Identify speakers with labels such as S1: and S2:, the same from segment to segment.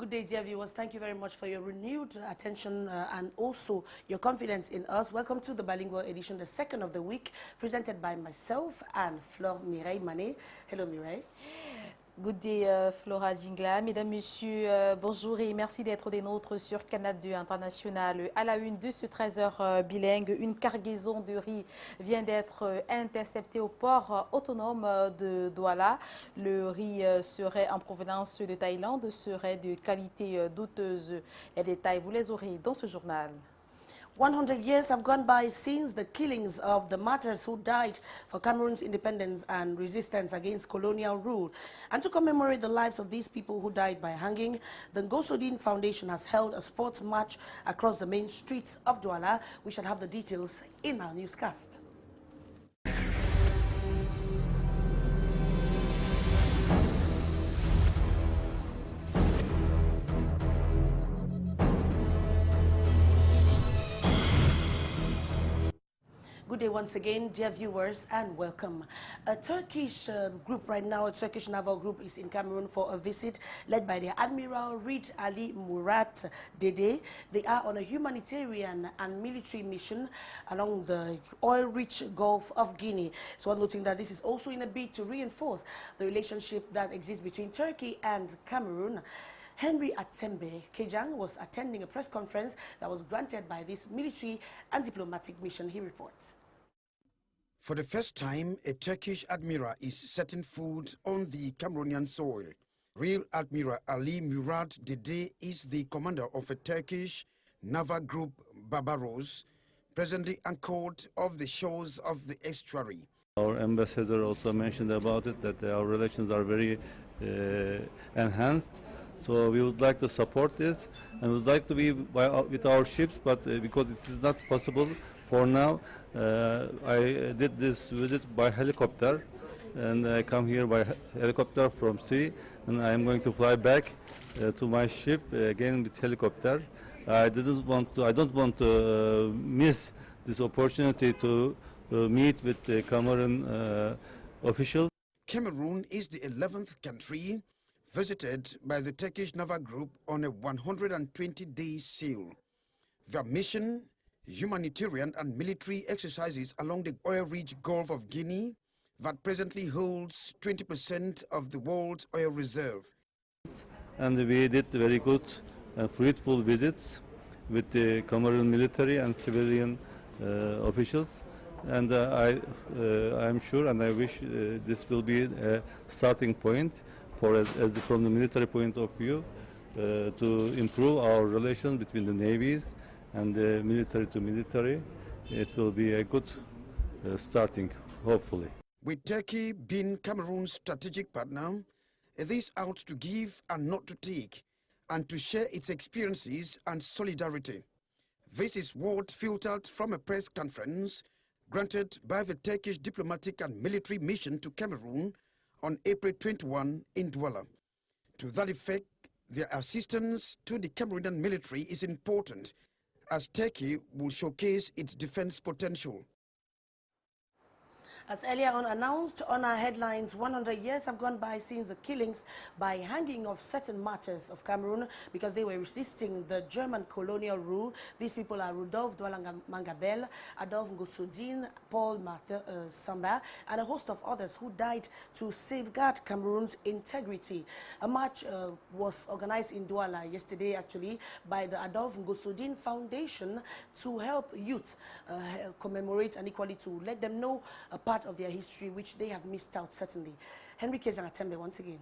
S1: Good day, dear viewers. Thank you very much for your renewed attention and also your confidence in us. Welcome to the bilingual edition, the second of the week, presented by myself and Flore Mireille Mané. Hello, Mireille.
S2: Good day, Flora Jingla. Mesdames, Messieurs, bonjour et merci d'être des nôtres sur Canal 2 International. À la une de ce 13h bilingue, une cargaison de riz vient d'être interceptée au port autonome de Douala. Le riz serait en provenance de Thaïlande, serait de qualité douteuse. Les détails, vous les aurez dans ce journal.
S1: 100 years have gone by since the killings of the martyrs who died for Cameroon's independence and resistance against colonial rule. And to commemorate the lives of these people who died by hanging, the Ngosodin Foundation has held a sports match across the main streets of Douala. We shall have the details in our newscast. Good day once again, dear viewers, and welcome. A Turkish group right now, a Turkish naval group, is in Cameroon for a visit led by the Admiral Reid Ali Murat Dede. They are on a humanitarian and military mission along the oil-rich Gulf of Guinea. So I'm noting that this is also in a bid to reinforce the relationship that exists between Turkey and Cameroon. Henry Atembe Kejang was attending a press conference that was granted by this military and diplomatic mission, he reports.
S3: For the first time, a Turkish admiral is setting foot on the Cameroonian soil. Real Admiral Ali Murat Dede is the commander of a Turkish naval group, Barbaros, presently anchored off the shores of the estuary.
S4: Our ambassador also mentioned about it, that our relations are very enhanced. So we would like to support this, and we would like to be with our ships, but because it is not possible for now, I did this visit by helicopter, and I come here by helicopter from sea, and I am going to fly back to my ship again with helicopter. I don't want to miss this opportunity to meet with the Cameroon officials.
S3: Cameroon is the 11th country visited by the Turkish naval group on a 120-day sail. Their mission, humanitarian and military exercises along the oil-rich Gulf of Guinea that presently holds 20% of the world's oil reserve.
S4: And we did very good and fruitful visits with the Cameroon military and civilian officials. And I'm sure and I wish this will be a starting point from the military point of view to improve our relations between the navies and the military to military. It will be a good starting, hopefully.
S3: With Turkey being Cameroon's strategic partner, it is out to give and not to take, and to share its experiences and solidarity. This is what filtered from a press conference granted by the Turkish diplomatic and military mission to Cameroon on April 21 in Douala. To that effect, their assistance to the Cameroonian military is important, as Turkey will showcase its defense potential.
S1: As earlier on announced on our headlines, 100 years have gone by since the killings by hanging of certain martyrs of Cameroon because they were resisting the German colonial rule. These people are Rudolf Douala Mangabel, Adolphe Ngosodin, Paul Martin Samba, and a host of others who died to safeguard Cameroon's integrity. A march was organized in Douala yesterday, actually, by the Adolphe Ngosodin Foundation to help youth commemorate and equally to let them know a part of their history which they have missed out, certainly. Henry Kejang Atembe once again.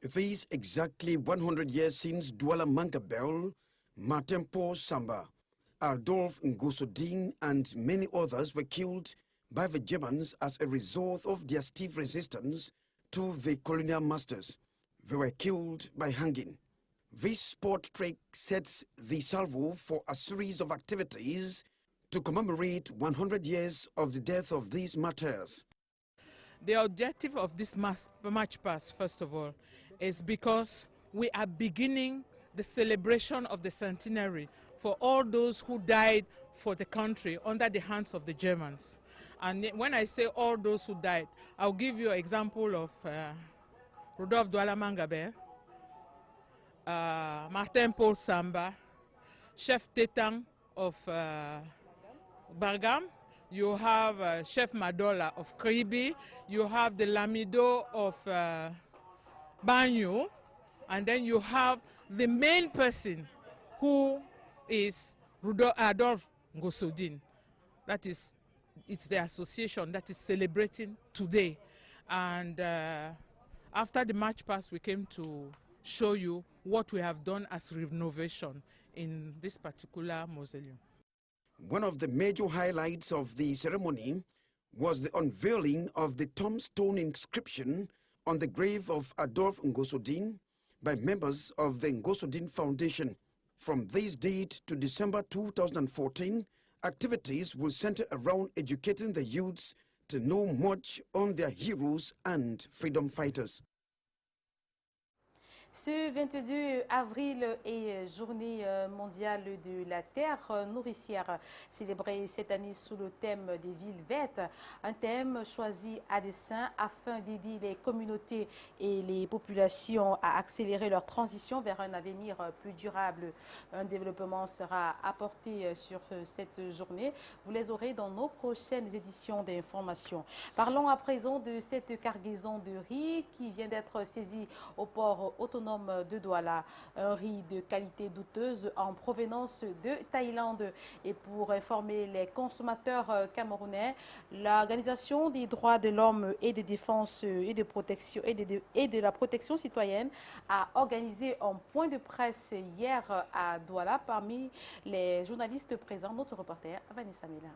S3: It is exactly 100 years since Douala Mangabel, Martin Paul Samba, Adolphe Ngosodin and many others were killed by the Germans as a result of their stiff resistance to the colonial masters. They were killed by hanging. This sport trek sets the salvo for a series of activities to commemorate 100 years of the death of these martyrs.
S5: The objective of this March Past, first of all, is because we are beginning the celebration of the centenary for all those who died for the country under the hands of the Germans. And when I say all those who died, I'll give you an example of Rudolf Douala Mangabel, Martin Paul Samba, Chef Tétang of Bargam. You have Chef Madola of Kribi. You have the Lamido of Banyo. And then you have the main person who is Adolphe Ngosodin. That is, it's the association that is celebrating today. And after the March Past, we came to show you what we have done as renovation in this particular mausoleum.
S3: One of the major highlights of the ceremony was the unveiling of the tombstone inscription on the grave of Adolphe Ngosodin by members of the Ngosodin Foundation. From this date to December 2014, activities will center around educating the youths to know much on their heroes and freedom fighters.
S2: Ce 22 avril est journée mondiale de la terre nourricière, célébrée cette année sous le thème des villes vertes, un thème choisi à dessein afin d'aider les communautés et les populations à accélérer leur transition vers un avenir plus durable. Un développement sera apporté sur cette journée. Vous les aurez dans nos prochaines éditions d'information. Parlons à présent de cette cargaison de riz qui vient d'être saisie au port autonome de Douala, un riz de qualité douteuse en provenance de Thaïlande. Et pour informer les consommateurs camerounais, l'Organisation des droits de l'homme et de défense et de protection et de la protection citoyenne a organisé un point de presse hier à Douala. Parmi les journalistes présents, notre reporter Vanessa Mila.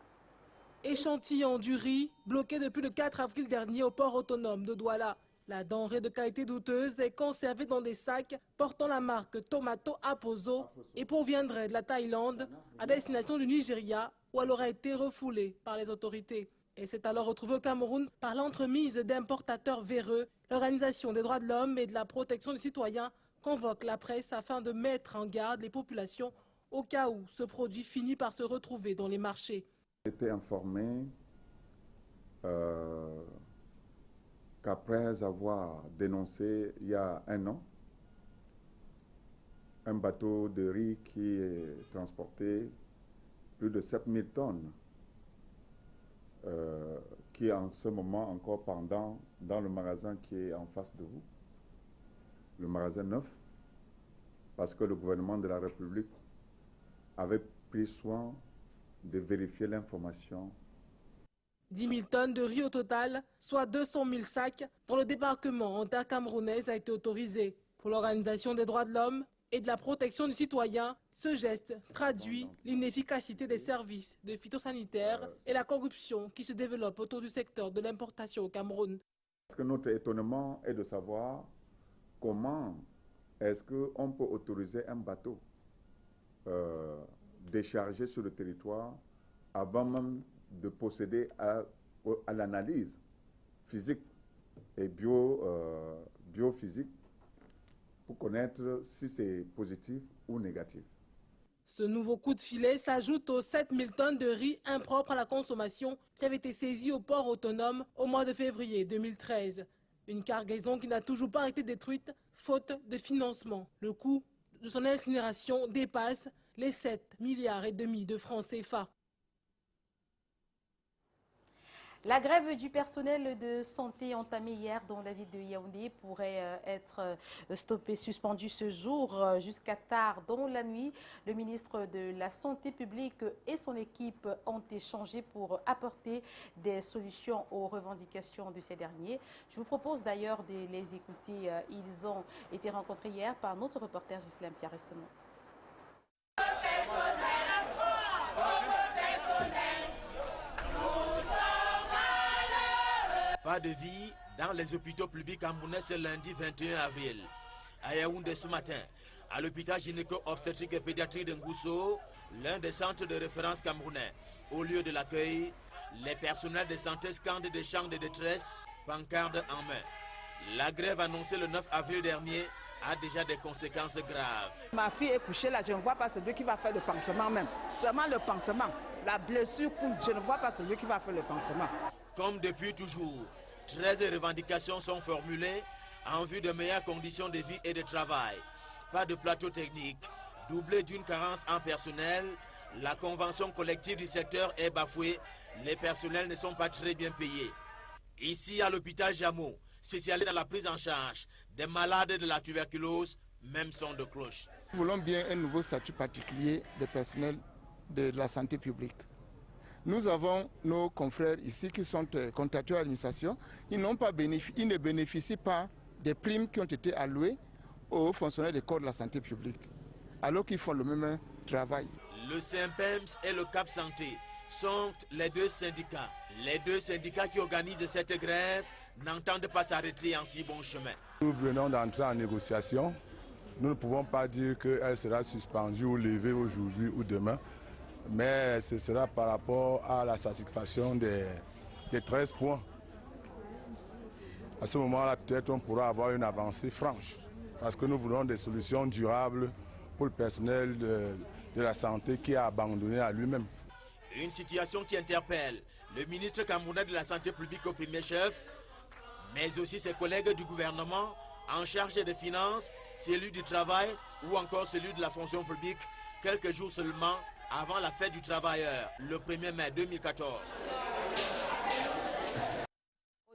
S6: Échantillon du riz bloqué depuis le 4 avril dernier au port autonome de Douala. La denrée de qualité douteuse est conservée dans des sacs portant la marque Tomato Aposo et proviendrait de la Thaïlande à destination du Nigeria où elle aurait été refoulée par les autorités. Et c'est alors retrouvée au Cameroun par l'entremise d'importateurs véreux. L'Organisation des droits de l'homme et de la protection du citoyen convoque la presse afin de mettre en garde les populations au cas où ce produit finit par se retrouver dans les marchés.
S7: J'ai été informé qu'après avoir dénoncé il y a un an un bateau de riz qui est transporté plus de 7000 tonnes, qui est en ce moment encore pendant dans le magasin qui est en face de vous, le magasin 9, parce que le gouvernement de la République avait pris soin de vérifier l'information.
S6: 10 000 tonnes de riz au total, soit 200 000 sacs, dont le débarquement en terre camerounaise a été autorisé. Pour l'Organisation des droits de l'homme et de la protection du citoyen, ce geste traduit l'inefficacité des services de phytosanitaires et la corruption qui se développe autour du secteur de l'importation au Cameroun.
S7: Parce que notre étonnement est de savoir comment est-ce qu'on peut autoriser un bateau déchargé sur le territoire avant même de procéder à l'analyse physique et biophysique pour connaître si c'est positif ou négatif.
S6: Ce nouveau coup de filet s'ajoute aux 7 000 tonnes de riz impropre à la consommation qui avait été saisie au port autonome au mois de février 2013. Une cargaison qui n'a toujours pas été détruite faute de financement. Le coût de son incinération dépasse les 7,5 milliards de francs CFA.
S2: La grève du personnel de santé entamée hier dans la ville de Yaoundé pourrait être stoppée, suspendue ce jour jusqu'à tard dans la nuit. Le ministre de la Santé publique et son équipe ont échangé pour apporter des solutions aux revendications de ces derniers. Je vous propose d'ailleurs de les écouter. Ils ont été rencontrés hier par notre reporter Ghislaine Pierre-Ressemont.
S8: Pas de vie dans les hôpitaux publics camerounais ce lundi 21 avril. À Yaoundé ce matin, à l'hôpital gynéco-obstétrique et pédiatrique de Ngousso, l'un des centres de référence camerounais. Au lieu de l'accueil, les personnels de santé scandent des chants de détresse, pancardes en main. La grève annoncée le 9 avril dernier a déjà des conséquences graves.
S9: Ma fille est couchée là, je ne vois pas celui qui va faire le pansement même. Seulement le pansement. La blessure coule, je ne vois pas celui qui va faire le pansement.
S8: Comme depuis toujours, 13 revendications sont formulées en vue de meilleures conditions de vie et de travail. pas de plateau technique. Doublé d'une carence en personnel, la convention collective du secteur est bafouée. Les personnels ne sont pas très bien payés. Ici, à l'hôpital Jameau, spécialisé dans la prise en charge des malades de la tuberculose, même son de cloche.
S10: Nous voulons bien un nouveau statut particulier des personnels de la santé publique. Nous avons nos confrères ici qui sont contractuels à l'administration. Ils ne bénéficient pas des primes qui ont été allouées aux fonctionnaires des corps de la santé publique, alors qu'ils font le même travail.
S8: Le SYMPEMS et le Cap Santé sont les deux syndicats. Les deux syndicats qui organisent cette grève n'entendent pas s'arrêter en si bon chemin.
S11: Nous venons d'entrer en négociation. Nous ne pouvons pas dire qu'elle sera suspendue ou levée aujourd'hui ou demain, mais ce sera par rapport à la satisfaction des 13 points. À ce moment-là, peut-être on pourra avoir une avancée franche, parce que nous voulons des solutions durables pour le personnel de la santé qui a abandonné à lui-même.
S8: Une situation qui interpelle le ministre camerounais de la Santé publique au premier chef, mais aussi ses collègues du gouvernement en charge des finances, celui du travail ou encore celui de la fonction publique, quelques jours seulement avant la fête du travailleur, le 1er mai 2014.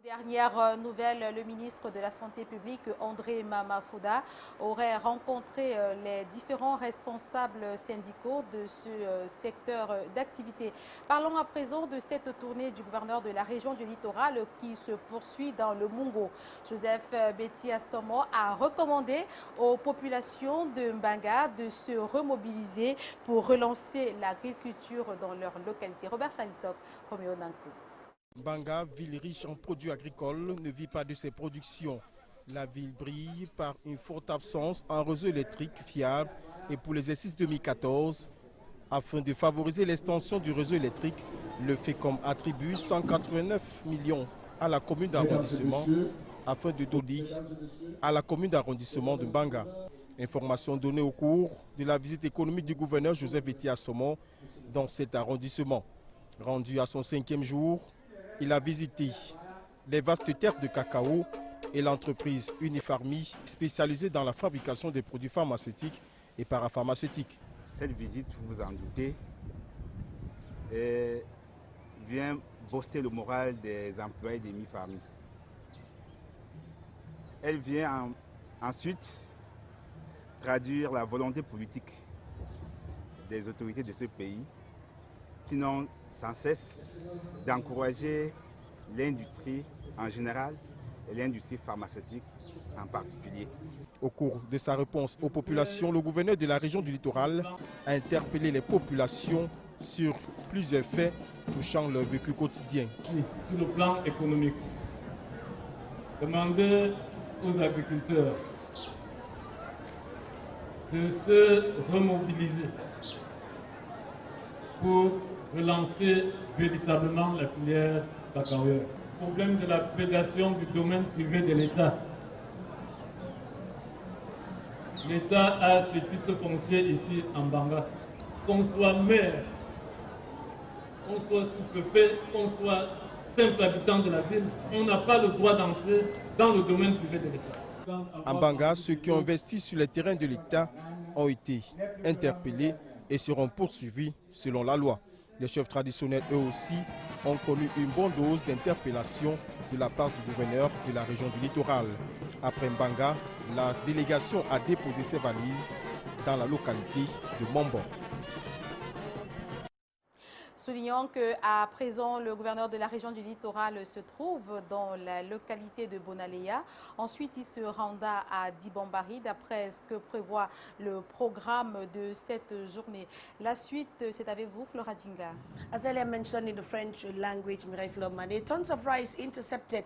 S2: Dernière nouvelle, le ministre de la Santé publique, André Mamafouda, aurait rencontré les différents responsables syndicaux de ce secteur d'activité. Parlons à présent de cette tournée du gouverneur de la région du littoral qui se poursuit dans le Mungo. Joseph Betty Assomo a recommandé aux populations de Mbanga de se remobiliser pour relancer l'agriculture dans leur localité. Robert Chalitop, Roméo Nankou.
S12: Mbanga, ville riche en produits agricoles, ne vit pas de ses productions. La ville brille par une forte absence en réseau électrique fiable et pour l'exercice 2014, afin de favoriser l'extension du réseau électrique, le FECOM attribue 189 millions à la commune d'arrondissement afin de donner à la commune d'arrondissement de Mbanga. Information donnée au cours de la visite économique du gouverneur Joseph Betty Assomo dans cet arrondissement. Rendu à son 5e jour, il a visité les vastes terres de cacao et l'entreprise Unifarmi, spécialisée dans la fabrication des produits pharmaceutiques et parapharmaceutiques.
S13: Cette visite, vous vous en doutez, vient booster le moral des employés d'Unifarmi. Elle vient ensuite traduire la volonté politique des autorités de ce pays qui n'ont sans cesse d'encourager l'industrie en général et l'industrie pharmaceutique en particulier.
S12: Au cours de sa réponse aux populations, le gouverneur de la région du littoral a interpellé les populations sur plusieurs faits touchant leur vécu quotidien.
S14: Sur le plan économique, demander aux agriculteurs de se remobiliser pour relancer véritablement la filière cacaoyère. Problème de la prédation du domaine privé de l'État. L'État a ses titres fonciers ici en Mbanga. Qu'on soit maire, qu'on soit sous-préfet, qu'on soit simple habitant de la ville, on n'a pas le droit d'entrer dans le domaine privé de l'État.
S12: En Mbanga, ceux qui ont investi sur les terrains de l'État ont été interpellés et seront poursuivis selon la loi. Les chefs traditionnels, eux aussi, ont connu une bonne dose d'interpellation de la part du gouverneur de la région du littoral. Après Mbanga, la délégation a déposé ses valises dans la localité de Mombo.
S2: Soulignons qu'à présent, le gouverneur de la région du littoral se trouve dans la localité de Bonalea. Ensuite, il se rendra à Dibambari, d'après ce que prévoit le programme de cette journée. La suite, c'est avec vous, Flora Djinga.
S1: As earlier mentioned in the French language, Mireille Flomane, tons of rice intercepted,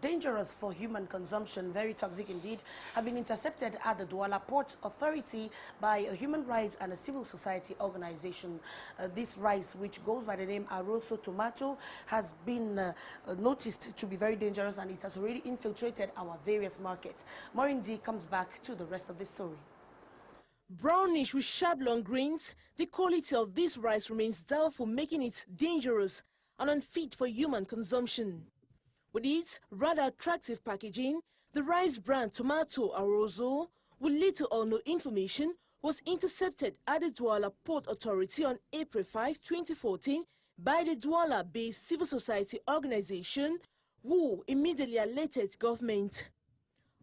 S1: dangerous for human consumption, very toxic indeed, have been intercepted at the Douala Port Authority by a human rights and a civil society organization. This rice, which goes by the name Aroso tomato, has been noticed to be very dangerous, and it has already infiltrated our various markets. Morindi comes back to the rest of this story.
S6: Brownish with sharp long grains, the quality of this rice remains doubtful, making it dangerous and unfit for human consumption. With its rather attractive packaging, the rice brand Tomato Aroso with little or no information, was intercepted at the Douala Port Authority on April 5, 2014 by the Douala-based civil society organization, who immediately alerted government.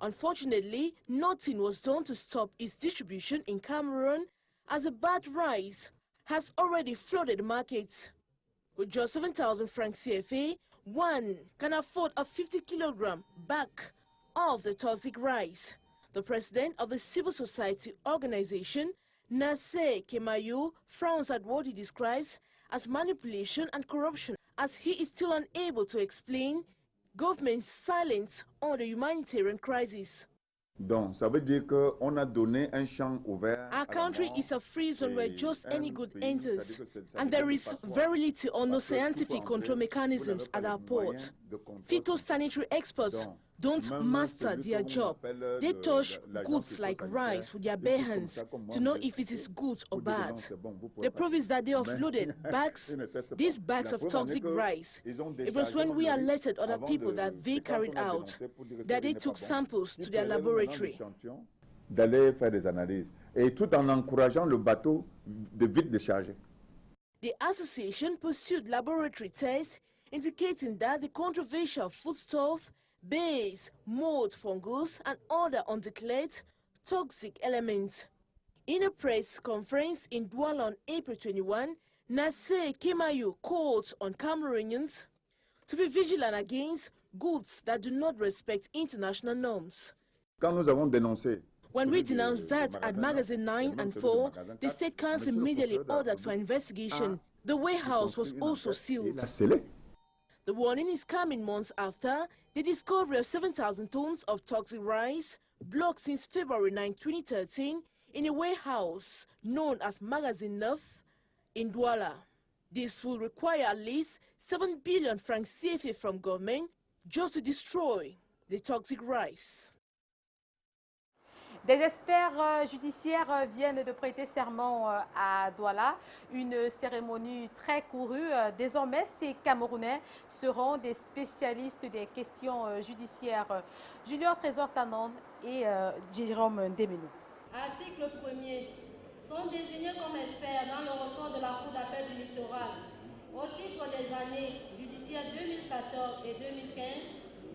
S6: Unfortunately, nothing was done to stop its distribution in Cameroon, as the bad rice has already flooded the markets. With just 7,000 francs CFA, one can afford a 50-kilogram bag of the toxic rice. The president of the civil society organization, Nassé Kemayo, frowns at what he describes as manipulation and corruption, as he is still unable to explain government's silence on the humanitarian crisis.
S7: Donc, ça veut dire qu'on a donné un champ ouvert.
S6: Our country is a free zone where just any good enters, and there is very little or no scientific control mechanisms at our ports. Phytosanitary experts don't master their job. They touch goods like rice with their bare hands to know if it is good or bad. The proof is that they offloaded bags, these bags of toxic rice. It was when we alerted other people that they carried out, that they took samples to their laboratory.
S7: D'aller faire des analyses, et tout en encourageant le bateau de vite décharger.
S6: The association pursued laboratory tests indicating that the controversial foodstuff bears mold, fungus, and other undeclared toxic elements. In a press conference in Douala on April 21, Nassé Kemayo called on Cameroonians to be vigilant against goods that do not respect international norms.
S7: Quand nous avons dénoncé,
S6: when we denounced that at Magazine 9 and 4, the State Council immediately ordered for investigation. The warehouse was also sealed. The warning is coming months after the discovery of 7,000 tons of toxic rice blocked since February 9, 2013 in a warehouse known as Magazine 9 in Douala. This will require at least 7 billion francs CFA from government just to destroy the toxic rice.
S2: Des experts judiciaires viennent de prêter serment à Douala, une cérémonie très courue. Désormais, ces Camerounais seront des spécialistes des questions judiciaires. Julien Trésor-Tanon et Jérôme Ndemenou.
S15: Article 1er. Sont désignés comme experts dans le ressort de la Cour d'appel du littoral au titre des années judiciaires 2014 et 2015,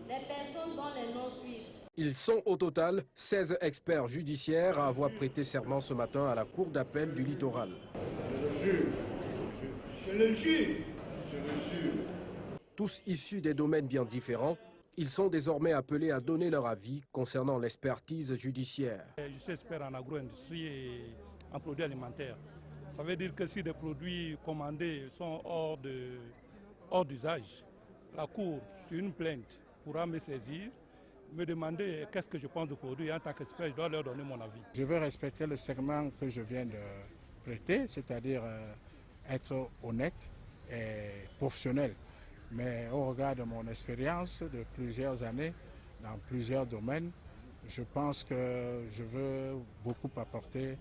S15: les personnes dont les noms suivent.
S12: Ils sont au total 16 experts judiciaires à avoir prêté serment ce matin à la Cour d'appel du littoral.
S16: Je le jure.
S12: Tous issus des domaines bien différents, ils sont désormais appelés à donner leur avis concernant l'expertise judiciaire.
S17: Je suis expert en agro-industrie et en produits alimentaires. Ça veut dire que si des produits commandés sont hors d'usage, la Cour, sur une plainte, pourra me saisir, me demander qu'est-ce que je pense du produit. En tant qu'expert, je dois leur donner mon avis.
S16: Je veux respecter le serment que je viens de prêter, c'est-à-dire être honnête et professionnel. Mais au regard de mon expérience de plusieurs années dans plusieurs domaines, je pense que je veux beaucoup apporter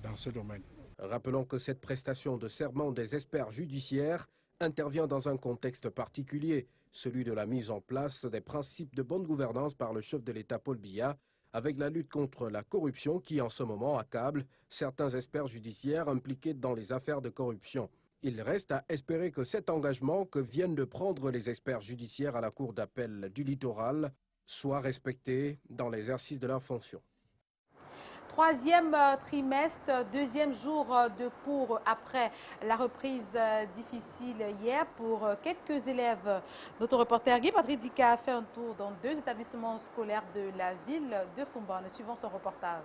S16: dans ce domaine.
S12: Rappelons que cette prestation de serment des experts judiciaires intervient dans un contexte particulier, celui de la mise en place des principes de bonne gouvernance par le chef de l'État Paul Biya, avec la lutte contre la corruption qui en ce moment accable certains experts judiciaires impliqués dans les affaires de corruption. Il reste à espérer que cet engagement que viennent de prendre les experts judiciaires à la Cour d'appel du littoral soit respecté dans l'exercice de leurs fonctions.
S2: Troisième trimestre, deuxième jour de cours après la reprise difficile hier pour quelques élèves. Notre reporter Guy Patrick Dika a fait un tour dans 2 établissements scolaires de la ville de Foumban. Suivons son reportage.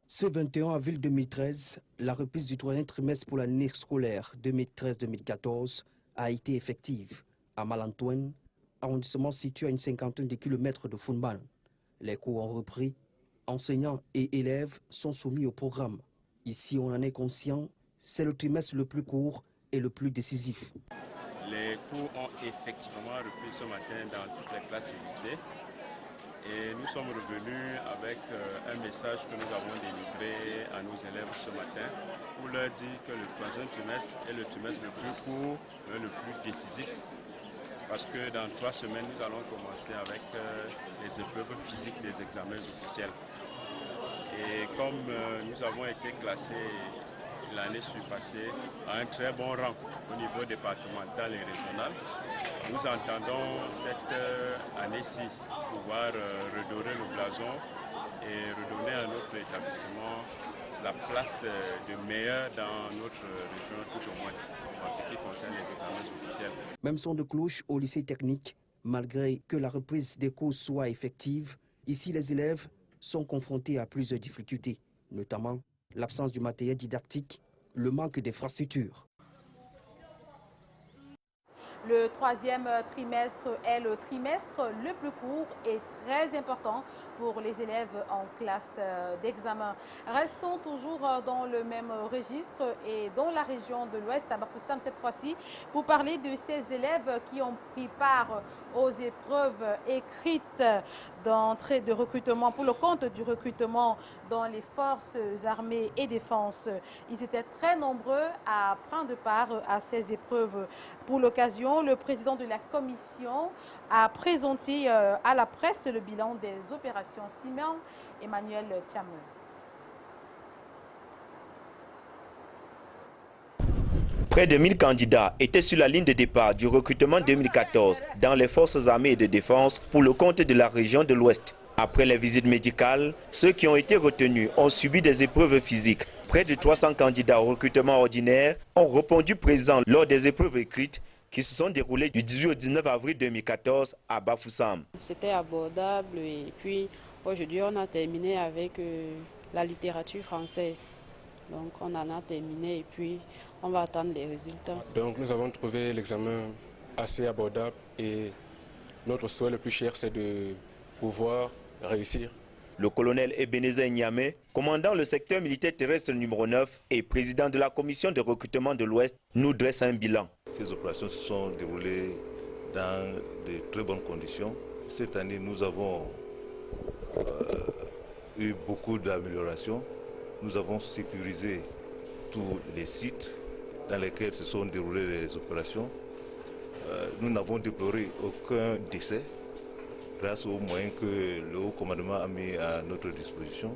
S18: Ce 21 avril 2013, la reprise du troisième trimestre pour l'année scolaire 2013-2014 a été effective à Malantoine, arrondissement situé à une cinquantaine de kilomètres de Foumban. Les cours ont repris. Enseignants et élèves sont soumis au programme. Ici, on en est conscient, c'est le trimestre le plus court et le plus décisif.
S19: Les cours ont effectivement repris ce matin dans toutes les classes du lycée. Et nous sommes revenus avec un message que nous avons délivré à nos élèves ce matin pour leur dire que le troisième trimestre est le trimestre le plus court et le plus décisif. parce que dans 3 semaines, nous allons commencer avec les épreuves physiques des examens officiels. Et comme nous avons été classés l'année surpassée à un très bon rang au niveau départemental et régional, nous entendons cette année-ci pouvoir redorer le blason et redonner à notre établissement la place de meilleur dans notre région, tout au moins en ce qui concerne les examens officiels.
S18: Même son de cloche au lycée technique, malgré que la reprise des cours soit effective, ici les élèves sont confrontés à plusieurs difficultés, notamment l'absence du matériel didactique, le manque d'infrastructures.
S2: Le 3e trimestre est le trimestre le plus court et très important pour les élèves en classe d'examen. Restons toujours dans le même registre et dans la région de l'Ouest, à Bafoussam cette fois-ci, pour parler de ces élèves qui ont pris part aux épreuves écrites d'entrée de recrutement pour le compte du recrutement dans les forces armées et défense. Ils étaient très nombreux à prendre part à ces épreuves. Pour l'occasion, le président de la commission a présenté à la presse le bilan des opérations Simon Emmanuel Tchamou.
S20: Près de 1000 candidats étaient sur la ligne de départ du recrutement 2014 dans les forces armées et de défense pour le compte de la région de l'Ouest. Après les visites médicales, ceux qui ont été retenus ont subi des épreuves physiques. Près de 300 candidats au recrutement ordinaire ont répondu présents lors des épreuves écrites qui se sont déroulées du 18 au 19 avril 2014 à Bafoussam.
S21: C'était abordable et puis aujourd'hui on a terminé avec la littérature française. Donc on en a terminé et puis on va attendre les résultats.
S22: Donc nous avons trouvé l'examen assez abordable et notre souhait le plus cher c'est de pouvoir réussir.
S20: Le colonel Ebenezer Niamé, commandant le secteur militaire terrestre numéro 9 et président de la commission de recrutement de l'Ouest, nous dresse un bilan.
S23: Ces opérations se sont déroulées dans de très bonnes conditions. Cette année, nous avons eu beaucoup d'améliorations. Nous avons sécurisé tous les sites dans lesquels se sont déroulées les opérations. Nous n'avons déploré aucun décès grâce aux moyens que le haut commandement a mis à notre disposition.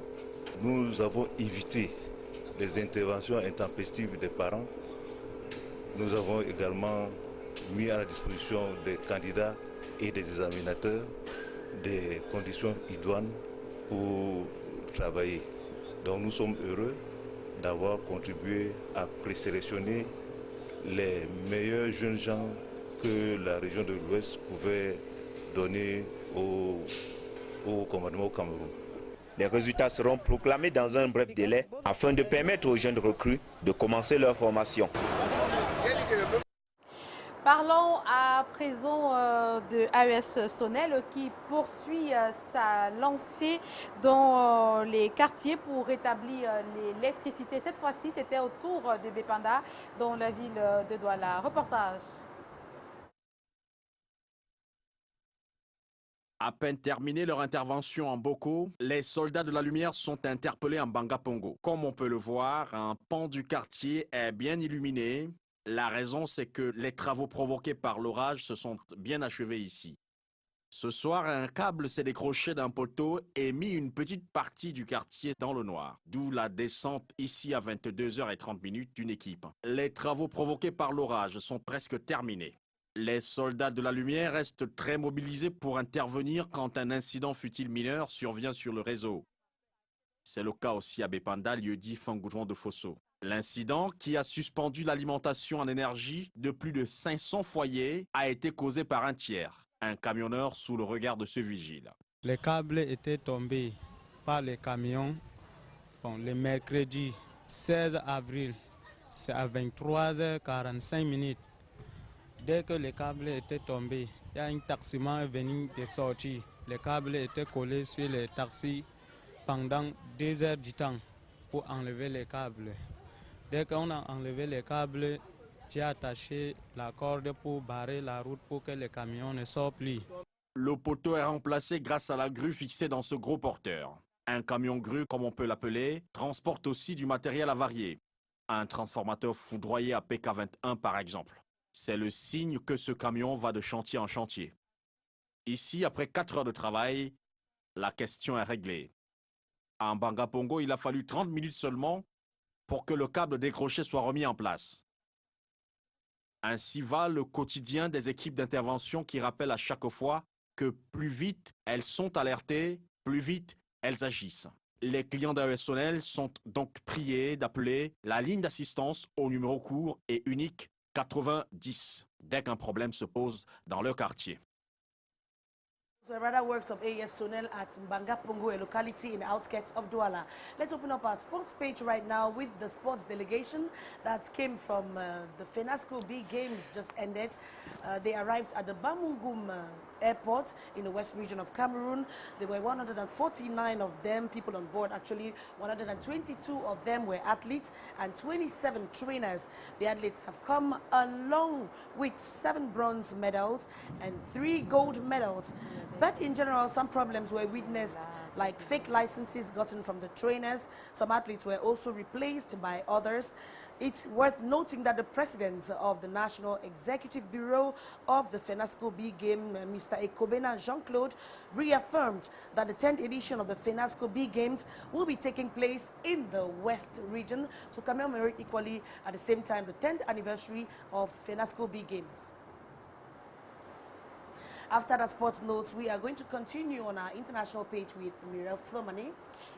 S23: Nous avons évité les interventions intempestives des parents. Nous avons également mis à la disposition des candidats et des examinateurs des conditions idoines pour travailler. Donc nous sommes heureux d'avoir contribué à présélectionner les meilleurs jeunes gens que la région de l'Ouest pouvait donner au commandement au Cameroun.
S20: Les résultats seront proclamés dans un bref délai afin de permettre aux jeunes recrues de commencer leur formation.
S2: Parlons à présent de AES Sonel qui poursuit sa lancée dans les quartiers pour rétablir l'électricité. Cette fois-ci, c'était au tour de Bépanda dans la ville de Douala. Reportage.
S24: À peine terminé leur intervention en Boko, les soldats de la lumière sont interpellés en Bangapongo. Comme on peut le voir, un pan du quartier est bien illuminé. La raison, c'est que les travaux provoqués par l'orage se sont bien achevés ici. Ce soir, un câble s'est décroché d'un poteau et mis une petite partie du quartier dans le noir. D'où la descente ici à 22h30 d'une équipe. Les travaux provoqués par l'orage sont presque terminés. Les soldats de la lumière restent très mobilisés pour intervenir quand un incident fut-il mineur survient sur le réseau. C'est le cas aussi à Bépanda, lieu-dit Fangoudron de Fosso. L'incident, qui a suspendu l'alimentation en énergie de plus de 500 foyers, a été causé par un tiers, un camionneur sous le regard de ce vigile.
S25: Les câbles étaient tombés par les camions le mercredi 16 avril, c'est à 23h45. Dès que les câbles étaient tombés, il y a un taximan venu de sortir. Les câbles étaient collés sur les taxis pendant 2 heures du temps pour enlever les câbles. Dès qu'on a enlevé les câbles, j'ai attaché la corde pour barrer la route pour que les camions ne sortent plus.
S24: Le poteau est remplacé grâce à la grue fixée dans ce gros porteur. Un camion grue, comme on peut l'appeler, transporte aussi du matériel avarié. Un transformateur foudroyé à PK21 par exemple. C'est le signe que ce camion va de chantier en chantier. Ici, après 4 heures de travail, la question est réglée. À Mbanga Pongo, il a fallu 30 minutes seulement pour que le câble décroché soit remis en place. Ainsi va le quotidien des équipes d'intervention qui rappellent à chaque fois que plus vite elles sont alertées, plus vite elles agissent. Les clients d'AESonnel sont donc priés d'appeler la ligne d'assistance au numéro court et unique 90 dès qu'un problème se pose dans leur quartier.
S1: The radar works of AES Sonel at Mbanga Pongo, a locality in the outskirts of Douala. Let's open up our sports page right now with the sports delegation that came from the FENASCO B Games just ended. They arrived at the Bamungum airport in the west region of Cameroon. There were 149 of them, people on board actually. 122 of them were athletes and 27 trainers. The athletes have come along with 7 bronze medals and 3 gold medals. But in general, some problems were witnessed, like fake licenses gotten from the trainers. Some athletes were also replaced by others. It's worth noting that the president of the National Executive Bureau of the FENASCO B Game, Mr. Ekobena Jean-Claude, reaffirmed that the 10th edition of the FENASCO B Games will be taking place in the West region to commemorate equally at the same time the 10th anniversary of FENASCO B Games. After that sports notes, we are going to continue on our international page with Muriel Flomani.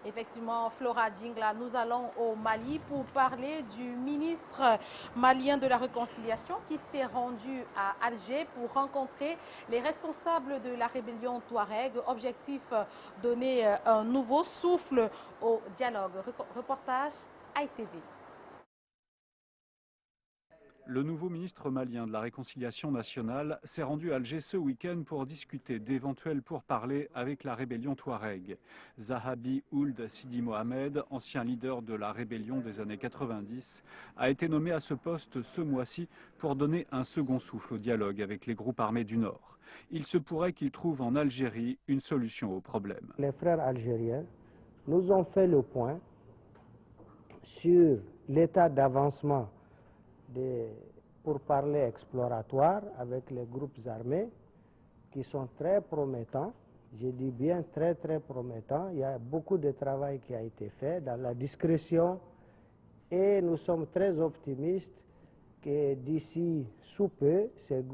S2: Effectivement, Flora Djingla, nous allons au Mali pour parler du ministre malien de la Réconciliation qui s'est rendu à Alger pour rencontrer les responsables de la rébellion Touareg. Objectif, donner un nouveau souffle au dialogue. Reportage ITV.
S3: Le nouveau ministre malien de la Réconciliation nationale s'est rendu à Alger ce week-end pour discuter d'éventuels pourparlers avec la rébellion Touareg. Zahabi Ould Sidi Mohamed, ancien leader de la rébellion des années 90, a été nommé à ce poste ce mois-ci pour donner un second souffle au dialogue avec les groupes armés du Nord. Il se pourrait qu'il trouve en Algérie une solution au problème.
S4: Les frères algériens nous ont fait le point sur l'état d'avancement des pourparlers exploratoires avec les groupes armés qui sont très promettants. Je dis bien très promettants. Il y a beaucoup de travail qui a été fait dans la discrétion et nous sommes très optimistes que d'ici sous peu, ces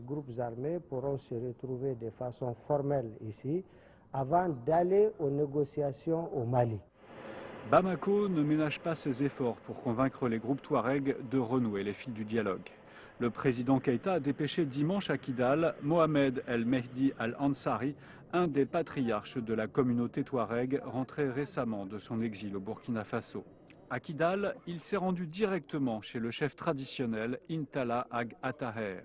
S4: groupes armés pourront se retrouver de façon formelle ici avant d'aller aux négociations au Mali.
S3: Bamako ne ménage pas ses efforts pour convaincre les groupes Touareg de renouer les fils du dialogue. Le président Keïta a dépêché dimanche à Kidal Mohamed El Mehdi Al-Ansari, un des patriarches de la communauté Touareg rentré récemment de son exil au Burkina Faso. À Kidal, il s'est rendu directement chez le chef traditionnel Intala Ag Ataher.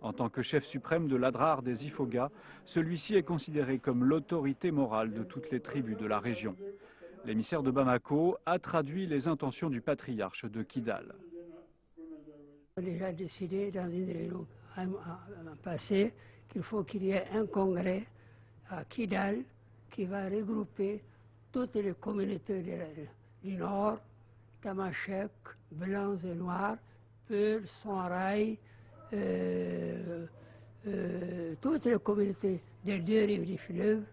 S3: En tant que chef suprême de l'Adrar des Ifoga, celui-ci est considéré comme l'autorité morale de toutes les tribus de la région. L'émissaire de Bamako a traduit les intentions du patriarche de Kidal.
S5: On a déjà décidé dans une réunion passée qu'il faut qu'il y ait un congrès à Kidal qui va regrouper toutes les communautés du Nord, Tamashek, Blancs et Noirs, Peul, Sonrail, toutes les communautés des 2 rives du fleuve.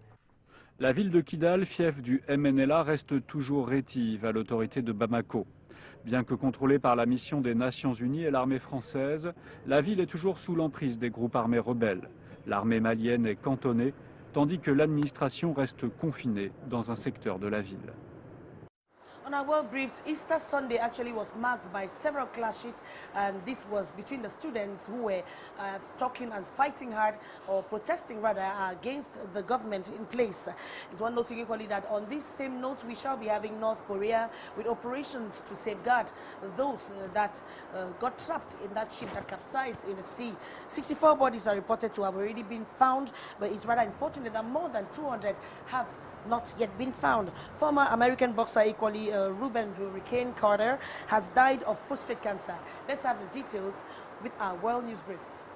S3: La ville de Kidal, fief du MNLA, reste toujours rétive à l'autorité de Bamako. Bien que contrôlée par la mission des Nations Unies et l'armée française, la ville est toujours sous l'emprise des groupes armés rebelles. L'armée malienne est cantonnée, tandis que l'administration reste confinée dans un secteur de la ville.
S1: On our world briefs, Easter Sunday actually was marked by several clashes, and this was between the students who were talking and fighting hard, or protesting rather, against the government in place. It's one noting equally that on this same note, we shall be having North Korea with operations to safeguard those that got trapped in that ship that capsized in the sea. 64 bodies are reported to have already been found, but it's rather unfortunate that more than 200 have not yet been found. Former American boxer equally Ruben Hurricane Carter has died of prostate cancer. Let's have the details with our World News Briefs.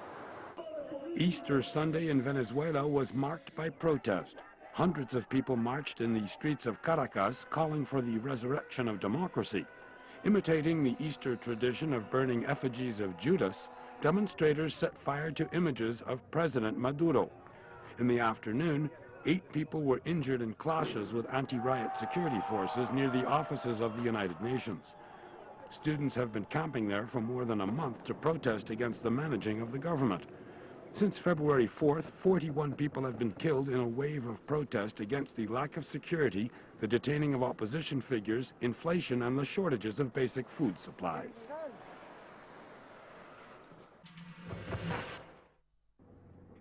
S9: Easter Sunday in Venezuela was marked by protest. Hundreds of people marched in the streets of Caracas calling for the resurrection of democracy. Imitating the Easter tradition of burning effigies of Judas, demonstrators set fire to images of President Maduro. In the afternoon, 8 people were injured in clashes with anti-riot security forces near the offices of the United Nations. Students have been camping there for more than a month to protest against the managing of the government. Since February 4th, 41 people have been killed in a wave of protest against the lack of security, the detaining of opposition figures, inflation, and the shortages of basic food supplies.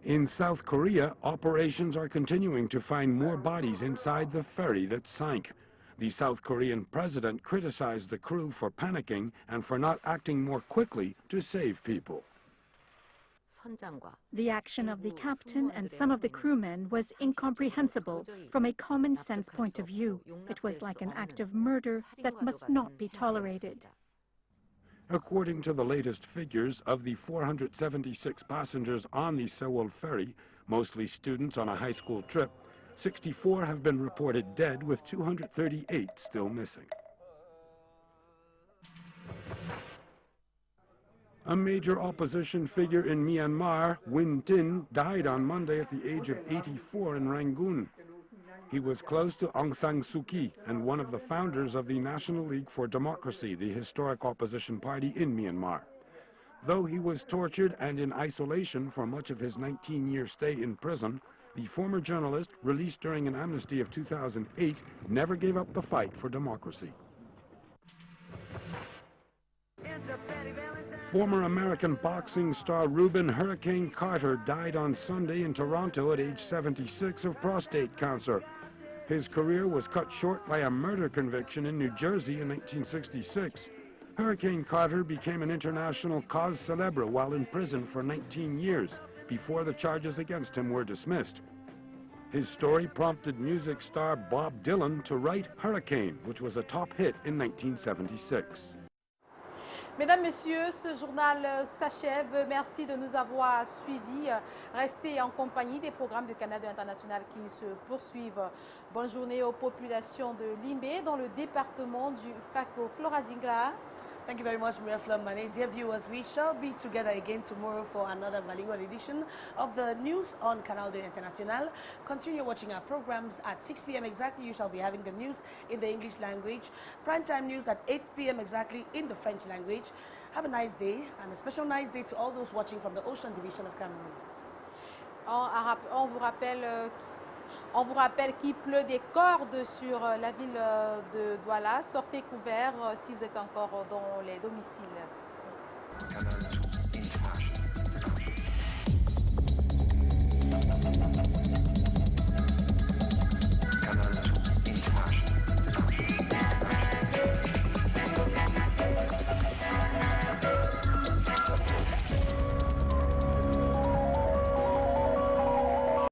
S9: In South Korea, operations are continuing to find more bodies inside the ferry that sank. The South Korean president criticized the crew for panicking and for not acting more quickly to save people.
S8: The action of the captain and some of the crewmen was incomprehensible from a common sense point of view. It was like an act of murder that must not be tolerated.
S9: According to the latest figures, of the 476 passengers on the Sewol ferry, mostly students on a high school trip, 64 have been reported dead, with 238 still missing. A major opposition figure in Myanmar, Win Tin, died on Monday at the age of 84 in Rangoon. He was close to Aung San Suu Kyi and one of the founders of the National League for Democracy, the historic opposition party in Myanmar. Though he was tortured and in isolation for much of his 19-year stay in prison, the former journalist, released during an amnesty of 2008, never gave up the fight for democracy. Former American boxing star Rubin "Hurricane" Carter died on Sunday in Toronto at age 76 of prostate cancer. His career was cut short by a murder conviction in New Jersey in 1966. Hurricane Carter became an international cause célèbre while in prison for 19 years, before the charges against him were dismissed. His story prompted music star Bob Dylan to write Hurricane, which was a top hit in 1976.
S2: Mesdames, Messieurs, ce journal s'achève. Merci de nous avoir suivis. Restez en compagnie des programmes de Canada International qui se poursuivent. Bonne journée aux populations de Limbe, dans le département du Fako. Flora Dingla.
S1: Thank you very much, Mirafla Mane. Dear viewers, we shall be together again tomorrow for another bilingual edition of the news on Canal de International. Continue watching our programs at 6 p.m. exactly. You shall be having the news in the English language. Primetime news at 8 p.m. exactly in the French language. Have a nice day, and a special nice day to all those watching from the Ocean Division of Cameroon.
S2: On vous rappelle qu'il pleut des cordes sur la ville de Douala. Sortez couverts si vous êtes encore dans les domiciles.